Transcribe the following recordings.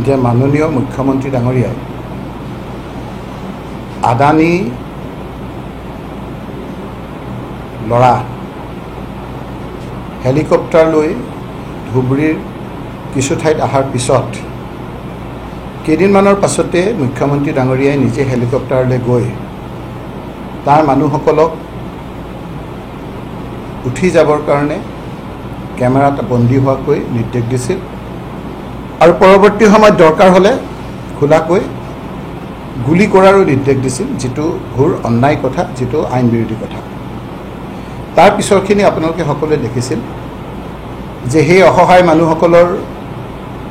যে মাননীয় মুখ্যমন্ত্ৰী ডাঙৰীয়াই আদানী ল'ৰা হেলিকপ্টাৰ লৈ ধুবুৰীৰ কিছু ঠাইত অহাৰ পিছত কেইদিনমানৰ পাছতে মুখ্যমন্ত্ৰী ডাঙৰীয়াই নিজে হেলিকপ্টাৰলৈ গৈ তাৰ মানুহসকলক উঠি যাবৰ কাৰণে কেমেৰাত বন্দী হোৱাকৈ নিৰ্দেশ দিছিল আৰু পৰৱৰ্তী সময়ত দৰকাৰ হ'লে খোলাকৈ গুলি কৰাৰো নিৰ্দেশ দিছিল, যিটো ঘোৰ অন্যায় কথা, যিটো আইন বিৰোধী কথা। তাৰ পিছৰখিনি আপোনালোকে সকলোৱে দেখিছিল যে সেই অসহায় মানুহসকলৰ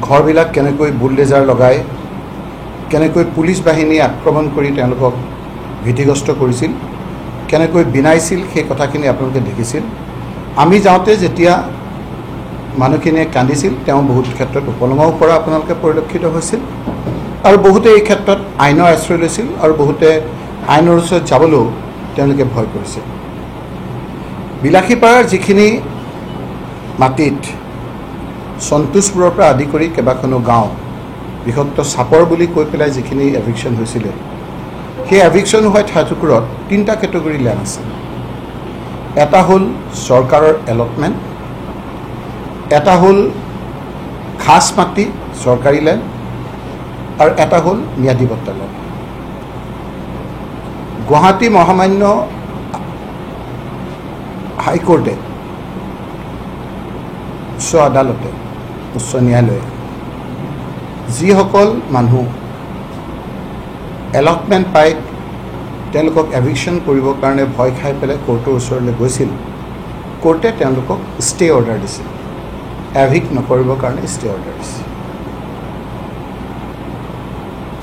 ঘৰবিলাক কেনেকৈ বুলডেজাৰ লগাই কেনেকৈ পুলিচ বাহিনীয়ে আক্ৰমণ কৰি তেওঁলোকক ভীতিগ্ৰস্ত কৰিছিল, কেনেকৈ বিনাইছিল, সেই কথাখিনি আপোনালোকে দেখিছিল। আমি যাওঁতে যেতিয়া মানুহখিনিয়ে কান্দিছিল, তেওঁ বহুত ক্ষেত্ৰত উপলঙাও পৰা আপোনালোকে পৰিলক্ষিত হৈছিল আৰু বহুতে এই ক্ষেত্ৰত আইনৰ আশ্ৰয় লৈছিল আৰু বহুতে আইনৰ ওচৰত যাবলৈও তেওঁলোকে ভয় কৰিছিল। বিলাসীপাৰাৰ যিখিনি মাটিত সন্তোষপুৰৰ পৰা আদি কৰি কেইবাখনো গাঁও বৃহত্ত চাপৰ বুলি কৈ পেলাই যিখিনি এভিকশ্যন হৈছিলে, সেই এভিকশ্যন হোৱা ঠাইটুকুৰত তিনিটা কেটেগৰী লেণ্ড আছে। এটা হ'ল চৰকাৰৰ এলটমেণ্ট, এটা হ'ল খাছ মাটি চৰকাৰী লেণ্ড আৰু এটা হ'ল ম্যাদী বট্টা লেণ্ড। গুৱাহাটী মহামান্য হাইকোৰ্টে, উচ্চ আদালতে, উচ্চ ন্যায়ালয়ে যিসকল মানুহ এলটমেণ্ট পাই তেওঁলোকক এভিকশ্যন কৰিবৰ কাৰণে ভয় খাই পেলাই কোৰ্টৰ ওচৰলৈ গৈছিল, কোৰ্টে তেওঁলোকক ষ্টে অৰ্ডাৰ দিছিল, এভিক নকৰিবৰ কাৰণে ষ্টে অৰ্ডাৰ দিছিল।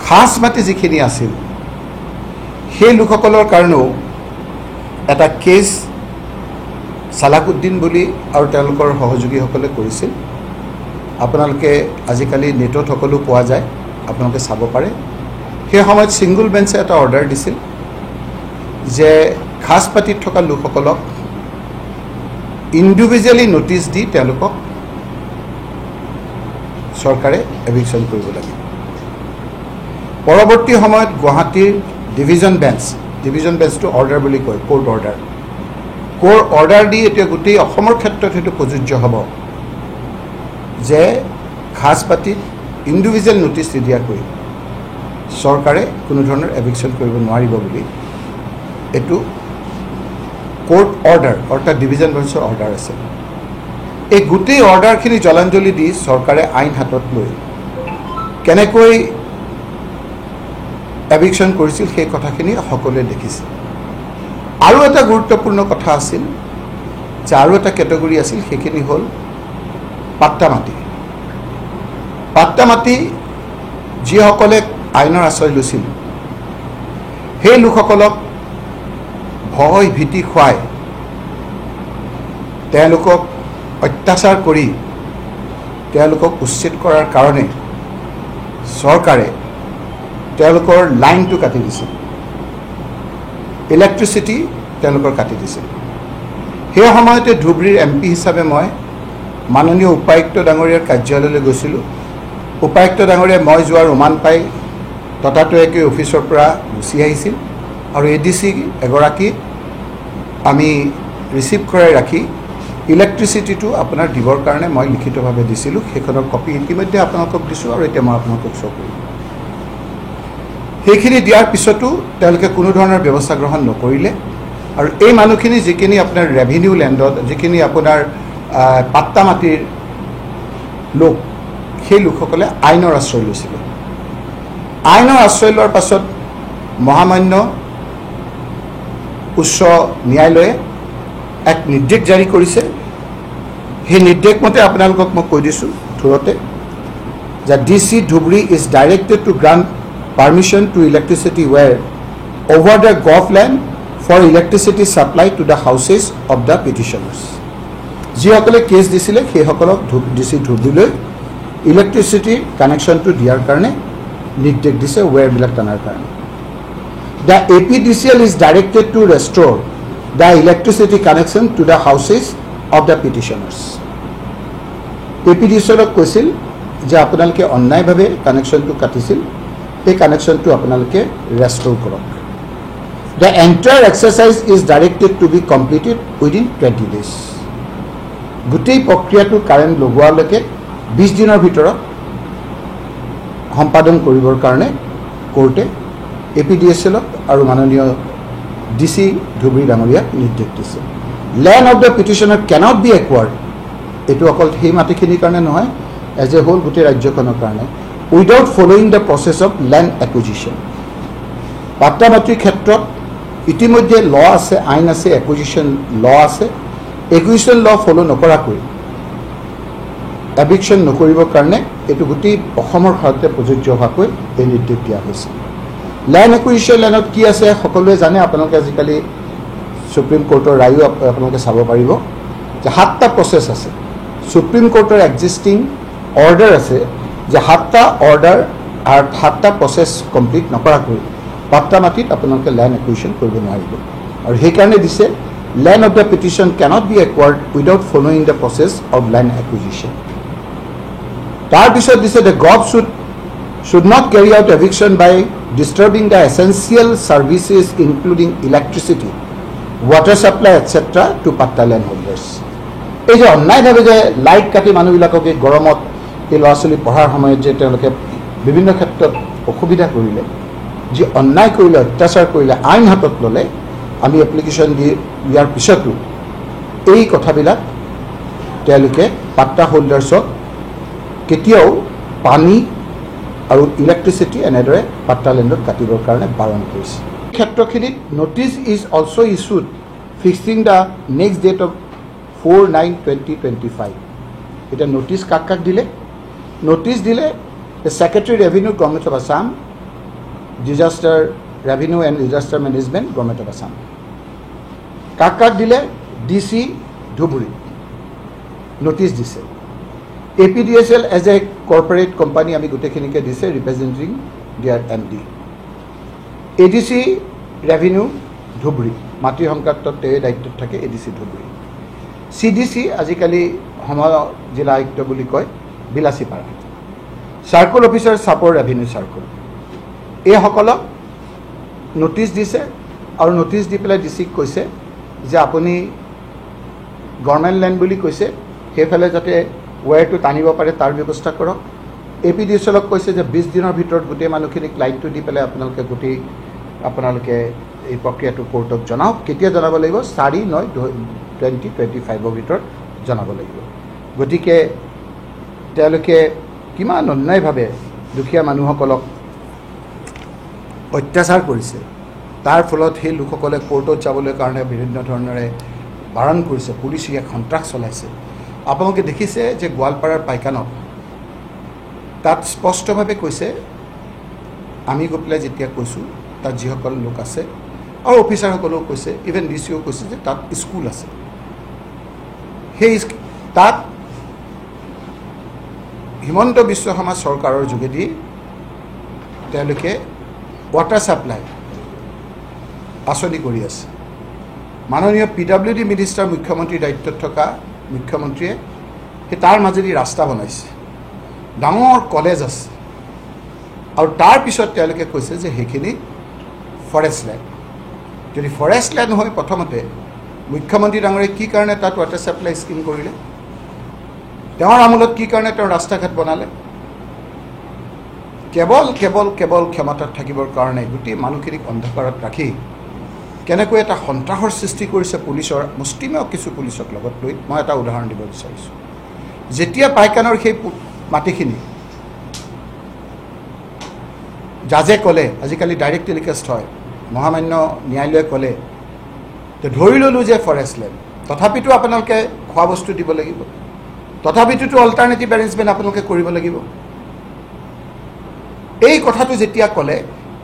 খাছ মাটি যিখিনি আছিল সেই লোকসকলৰ কাৰণেও এটা কেছ চালাকুদ্দিন বুলি আৰু তেওঁলোকৰ সহযোগীসকলে কৰিছিল। আপোনালোকে আজিকালি নেটত সকলো পোৱা যায়, আপোনালোকে চাব পাৰে। সেই সময়ত ছিংগুল বেঞ্চে এটা অৰ্ডাৰ দিছিল যে খাছ মাটিত থকা লোকসকলক ইণ্ডিভিজুৱেলি নটিচ দি তেওঁলোকক চৰকাৰে এভিকশ্যন কৰিব লাগে। পৰৱৰ্তী সময়ত গুৱাহাটীৰ ডিভিজন বেঞ্চটো অৰ্ডাৰ বুলি কয়, কোৰ্ট অৰ্ডাৰ দি এতিয়া গোটেই অসমৰ ক্ষেত্ৰত সেইটো প্ৰযোজ্য হ'ব যে খাছ মাটিত ইণ্ডিভিজুৱেল নটিচ নিদিয়াকৈ চৰকাৰে কোনো ধৰণৰ এভিকশ্যন কৰিব নোৱাৰিব বুলি এইটো কোৰ্ট অৰ্ডাৰ অৰ্থাৎ ডিভিজন বেঞ্চৰ অৰ্ডাৰ আছে। এই গোটেই অৰ্ডাৰখিনি জলাঞ্জলি দি চৰকাৰে আইন হাতত লৈ কেনেকৈ এভিকশ্যন কৰিছিল সেই কথাখিনি সকলোৱে দেখিছিল। আৰু এটা গুৰুত্বপূৰ্ণ কথা আছিল যে আৰু এটা কেটেগৰী আছিল, সেইখিনি হ'ল পাট্টা মাটি যিসকলে আইনৰ আশ্ৰয় লৈছিল সেই লোকসকলক ভয় ভীতি খুৱাই তেওঁলোকক অত্যাচাৰ কৰি তেওঁলোকক উচ্ছেদ কৰাৰ কাৰণে চৰকাৰে তেওঁলোকৰ লাইনটো কাটি দিছিল, ইলেক্ট্ৰিচিটি তেওঁলোকৰ কাটি দিছিল। সেই সময়তে ধুবুৰীৰ MP হিচাপে মই মাননীয় উপায়ুক্ত ডাঙৰীয়াৰ কাৰ্যালয়লৈ গৈছিলোঁ। উপায়ুক্ত ডাঙৰীয়াই মই যোৱাৰ উমান পাই ততাতৈয়াকৈ অফিচৰ পৰা গুচি আহিছিল আৰু ADC এগৰাকী আমি ৰিচিভ কৰাই ৰাখি ইলেক্ট্ৰিচিটিটো আপোনাৰ দিবৰ কাৰণে মই লিখিতভাৱে দিছিলোঁ। সেইখনৰ কপি ইতিমধ্যে আপোনালোকক দিছোঁ আৰু এতিয়া মই আপোনালোকক শ্ব' কৰিম। সেইখিনি দিয়াৰ পিছতো তেওঁলোকে কোনো ধৰণৰ ব্যৱস্থা গ্ৰহণ নকৰিলে আৰু এই মানুহখিনি যিখিনি আপোনাৰ ৰেভিনিউ লেণ্ডত, যিখিনি আপোনাৰ পাট্টা মাটিৰ লোক, সেই লোকসকলে আইনৰ আশ্ৰয় লৈছিলে। আইনৰ আশ্ৰয় লোৱাৰ পাছত মহামান্য উচ্চ ন্যায়ালয়ে এক নিৰ্দেশ জাৰি কৰিছে। সেই নিৰ্দেশ মতে আপোনালোকক মই কৈ দিছোঁ থোৰতে যে DC Dhubri is directed to grant permission to electricity where over the gov land for electricity supply to the houses of the petitioners. যিসকলে কেছ দিছিলে সেইসকলক DC Dhubri ইলেক্ট্ৰিচিটি কানেকশ্যনটো দিয়াৰ কাৰণে নিৰ্দেশ দিছে, ৱেৰবিলাক টানাৰ কাৰণে। The APDCL is directed to restore the electricity connection to the houses of the petitioners. APDCL কৈছিল যে আপোনালোকে অন্যায়ভাৱে কানেকশ্যনটো কাটিছিল এই কানেকশ্যনটো আপোনালোকে ৰেষ্ট'ৰ কৰক the entire exercise is directed to be completed within 20 days গোটেই প্ৰক্ৰিয়াটো কাৰেণ্ট লগোৱালৈকে 20 দিনৰ ভিতৰত সম্পাদন কৰিবৰ কাৰণে কোৰ্টে APDSL আৰু মাননীয় DC ধুবুৰী ডাঙৰীয়াক নিৰ্দেশ দিছে land of the petitioner cannot be acquired এইটো অকল সেই মাটিখিনিৰ কাৰণে নহয় এজ এ হোল গোটেই ৰাজ্যখনৰ কাৰণে without following the process of land acquisition পাট্টা মাটিৰ ক্ষেত্ৰত ইতিমধ্যে ল আছে আইন আছে একুইজিশ্যন ল আছে একুইজিশ্যন ল ফলো নকৰাকৈ এভিকশ্যন নকৰিবৰ কাৰণে এইটো গোটেই অসমৰ ভাৰতে প্ৰযোজ্য হোৱাকৈ এই নিৰ্দেশ দিয়া হৈছে লেণ্ড একুইজিশ্যন লেণ্ডত কি আছে সকলোৱে জানে আপোনালোকে আজিকালি সুপ্ৰিম কোৰ্টৰ ৰায়ো আপোনালোকে চাব পাৰিব যে 7টা প্ৰচেছ আছে সুপ্ৰিম কোৰ্টৰ এক্সিষ্টিং অৰ্ডাৰ আছে যে 7টা অৰ্ডাৰ আৰু 7টা প্ৰচেছ কমপ্লিট নকৰাকৈ পাট্টা মাটিত আপোনালোকে লেণ্ড একুইজিশ্যন কৰিব নোৱাৰিব আৰু সেইকাৰণে দিছে land of the petition cannot be acquired without following the process of land acquisition তাৰপিছত দিছে the gov should not carry out eviction by disturbing the essential services including electricity, water supply etc. to patta land holders. এই যে অন্যায়ভাৱে যে light কাটি মানুহবিলাকক এই গৰমত এই ল'ৰা ছোৱালী পঢ়াৰ সময়ত যে তেওঁলোকে বিভিন্ন ক্ষেত্ৰত অসুবিধা কৰিলে যি অন্যায় কৰিলে অত্যাচাৰ কৰিলে আইন হাতত ল'লে আমি এপ্লিকেশ্যন দিয়াৰ পিছতো এই কথাবিলাক তেওঁলোকে পাট্টা হোল্ডাৰ্ছক কেতিয়াও পানী আৰু ইলেক্ট্ৰিচিটি এনেদৰে পাট্টা লেণ্ডত কাটিবৰ কাৰণে বাৰণ কৰিছে ক্ষেত্ৰখিনিত notice is also' issued fixing the next date of 4/9/2025 এটা নোটিচ কাক দিলে নোটিচ দিলে secretary revenue government of Assam disaster revenue and disaster management government of Assam কাক দিলে DC ধুবুৰী নোটিচ দিছে APDSL as a corporate company আমি গোটেইখিনিকে দিছে ৰিপ্ৰেজেণ্টিং দিয়াৰ MD ADC ৰেভিনিউ ধুবুৰী মাটিৰ সংক্ৰান্তত তেওঁ দায়িত্বত থাকে ADC ধুবুৰী CDC আজিকালি সময় জিলা আয়ুক্ত বুলি কয় Bilasipara circle officer Chapar revenue circle এইসকলক notice দিছে আৰু নোটিচ দি পেলাই DCক কৈছে যে আপুনি গভৰ্ণমেণ্ট লেণ্ড বুলি কৈছে সেইফালে যাতে ৱায়াৰটো টানিব পাৰে তাৰ ব্যৱস্থা কৰক APDSLক কৈছে যে 20 দিনৰ ভিতৰত গোটেই মানুহখিনিক লাইটটো দি পেলাই আপোনালোকে এই প্ৰক্ৰিয়াটো কোৰ্টক জনাওক কেতিয়া জনাব লাগিব 4/9/2025 ভিতৰত জনাব লাগিব গতিকে তেওঁলোকে কিমান অন্যায়ভাৱে দুখীয়া মানুহসকলক অত্যাচাৰ কৰিছে তাৰ ফলত সেই লোকসকলে কোৰ্টত যাবলৈ কাৰণে বিভিন্ন ধৰণেৰে বাৰণ কৰিছে পুলিচে এক সন্ত্ৰাস চলাইছে আপোনালোকে দেখিছে যে গোৱালপাৰাৰ পাইকানত তাত স্পষ্টভাৱে কৈছে আমি গৈ পেলাই যেতিয়া কৈছোঁ তাত যিসকল লোক আছে আৰু অফিচাৰসকলেও কৈছে ইভেন DCও কৈছে যে তাত স্কুল আছে সেই তাত হিমন্ত বিশ্ব শৰ্মা চৰকাৰৰ যোগেদি তেওঁলোকে ৱাটাৰ ছাপ্লাই আঁচনি কৰি আছে মাননীয় PWD মিনিষ্টাৰ মুখ্যমন্ত্ৰীৰ দায়িত্বত থকা মুখ্যমন্ত্ৰীয়ে সেই তাৰ মাজেদি ৰাস্তা বনাইছে ডাঙৰ কলেজ আছে আৰু তাৰপিছত তেওঁলোকে কৈছে যে সেইখিনি ফৰেষ্ট লেণ্ড যদি ফৰেষ্ট লেণ্ড হয় প্ৰথমতে মুখ্যমন্ত্ৰী ডাঙৰীয়ে কি কাৰণে তাত ৱাটাৰ ছাপ্লাই স্কিম কৰিলে তেওঁৰ আমোলত কি কাৰণে তেওঁ ৰাস্তা ঘাট বনালে কেৱল ক্ষমতাত থাকিবৰ কাৰণে গোটেই মানুহখিনিক অন্ধকাৰত ৰাখি কেনেকৈ এটা সন্ত্ৰাসৰ সৃষ্টি কৰিছে পুলিচৰ মুষ্টিমেয় কিছু পুলিচক লগত লৈ মই এটা উদাহৰণ দিব বিচাৰিছোঁ যেতিয়া পাইকানৰ সেই মাটিখিনি জাজে ক'লে আজিকালি ডাইৰেক্ট টেলিকাষ্ট হয় মহামান্য ন্যায়ালয়ে ক'লে যে ধৰি ল'লোঁ যে ফৰেষ্ট লেণ্ড তথাপিতো আপোনালোকে খোৱা বস্তু দিব লাগিব তথাপিতো অল্টাৰনেটিভ এৰেঞ্জমেণ্ট আপোনালোকে কৰিব লাগিব এই কথাটো যেতিয়া ক'লে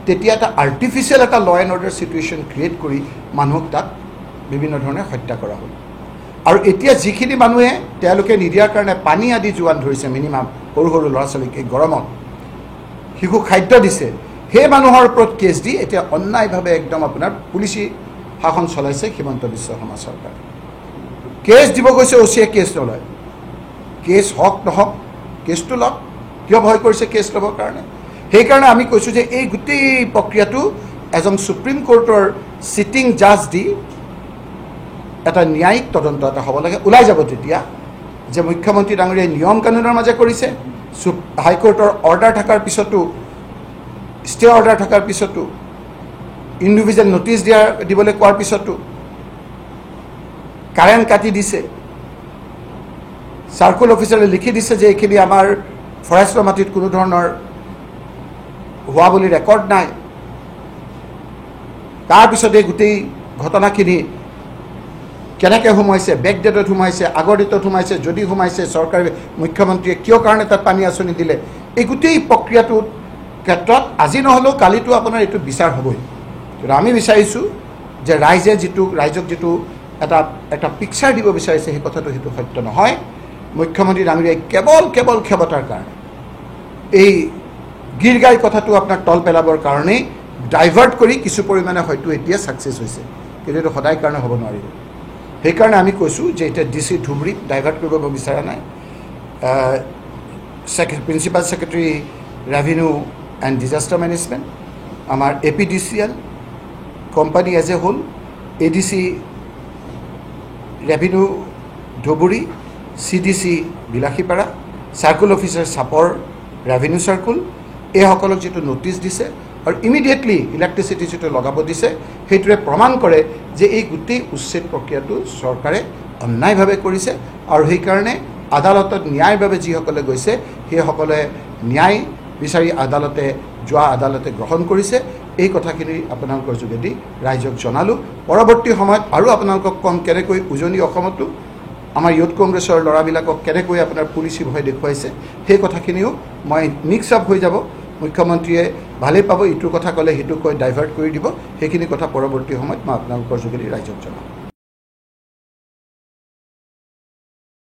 তেতিয়া এটা আৰ্টিফিচিয়েল এটা ল এণ্ড অৰ্ডাৰ চিটুৱেশ্যন ক্ৰিয়েট কৰি মানুহক তাত বিভিন্ন ধৰণে হত্যা কৰা হ'ল আৰু এতিয়া যিখিনি মানুহে তেওঁলোকে নিদিয়াৰ কাৰণে পানী আদি যোগান ধৰিছে মিনিমাম সৰু সৰু ল'ৰা ছোৱালীক এই গৰমত শিশু খাদ্য দিছে সেই মানুহৰ ওপৰত কেছ দি এতিয়া অন্যায়ভাৱে একদম আপোনাৰ পুলিচি শাসন চলাইছে হিমন্ত বিশ্ব শৰ্মা চৰকাৰে কেছ দিব গৈছে OCয়ে কেছ নলয় কেছ হওক নহওক কেছটো লওক কিয় ভয় কৰিছে কেছ ল'বৰ কাৰণে সেইকাৰণে আমি কৈছোঁ যে এই গোটেই প্ৰক্ৰিয়াটো এজন সুপ্ৰিম কোৰ্টৰ সিটিং জাজ দি এটা ন্যায়িক তদন্ত এটা হ'ব লাগে ওলাই যাব তেতিয়া যে মুখ্যমন্ত্ৰী ডাঙৰীয়াই নিয়ম কানুনৰ মাজে কৰিছে হাইকোৰ্টৰ অৰ্ডাৰ থকাৰ পিছতো ষ্টে অৰ্ডাৰ থকাৰ পিছতো ইণ্ডিভিজুৱেল নটিচ দিবলৈ কোৱাৰ পিছতো কাৰেণ্ট কাটি দিছে চাৰ্কুল অফিচাৰে লিখি দিছে যে এইখিনি আমাৰ ফৰেষ্টৰ মাটিত কোনো ধৰণৰ হোৱা বুলি ৰেকৰ্ড নাই তাৰপিছতে গোটেই ঘটনাখিনি কেনেকৈ সোমাইছে বেকডেটত সোমাইছে আগৰ ডেটত সোমাইছে যদি সোমাইছে চৰকাৰে মুখ্যমন্ত্ৰীয়ে কিয় কাৰণে তাত পানী আঁচনি দিলে এই গোটেই প্ৰক্ৰিয়াটোৰ ক্ষেত্ৰত আজি নহ'লেও কালিতো আপোনাৰ এইটো বিচাৰ হ'বই কিন্তু আমি বিচাৰিছোঁ যে ৰাইজক যিটো এটা পিকচাৰ দিব বিচাৰিছে সেই কথাটো সেইটো সত্য নহয় মুখ্যমন্ত্ৰী ডাঙৰীয়াই কেৱল ক্ষমতাৰ কাৰণে এই গীৰ্গাই কথাটো আপোনাৰ তল পেলাবৰ কাৰণেই ডাইভাৰ্ট কৰি কিছু পৰিমাণে হয়তো এতিয়া ছাকচেছ হৈছে কিন্তু এইটো সদায় কাৰণে হ'ব নোৱাৰিব সেইকাৰণে আমি কৈছোঁ যে এতিয়া DC ধুবুৰীক ডাইভাৰ্ট কৰিব বিচৰা নাই principal secretary revenue and disaster management আমাৰ APDCL company as a whole ADC revenue Dhubri CDC Bilasipara circle officer Chapar revenue circle এইসকলক যিটো নটিচ দিছে আৰু ইমিডিয়েটলি ইলেক্ট্ৰিচিটি যিটো লগাব দিছে সেইটোৱে প্ৰমাণ কৰে যে এই গোটেই উচ্ছেদ প্ৰক্ৰিয়াটো চৰকাৰে অন্যায়ভাৱে কৰিছে আৰু সেইকাৰণে আদালতত ন্যায়ৰ বাবে যিসকলে গৈছে সেইসকলে ন্যায় বিচাৰি আদালতে গ্ৰহণ কৰিছে এই কথাখিনি আপোনালোকৰ যোগেদি ৰাইজক জনালোঁ পৰৱৰ্তী সময়ত আৰু আপোনালোকক কম কেনেকৈ উজনি অসমতো আমাৰ ইউথ কংগ্ৰেছৰ ল'ৰাবিলাকক কেনেকৈ আপোনাৰ পুলিচি ভয় দেখুৱাইছে সেই কথাখিনিও মই মিক্স আপ হৈ যাব মুখ্যমন্ত্ৰীয়ে ভালেই পাব ইটোৰ কথা ক'লে সিটো কৈ ডাইভাৰ্ট কৰি দিব সেইখিনি কথা পৰৱৰ্তী সময়ত মই আপোনালোকৰ যোগেদি ৰাইজক জনাম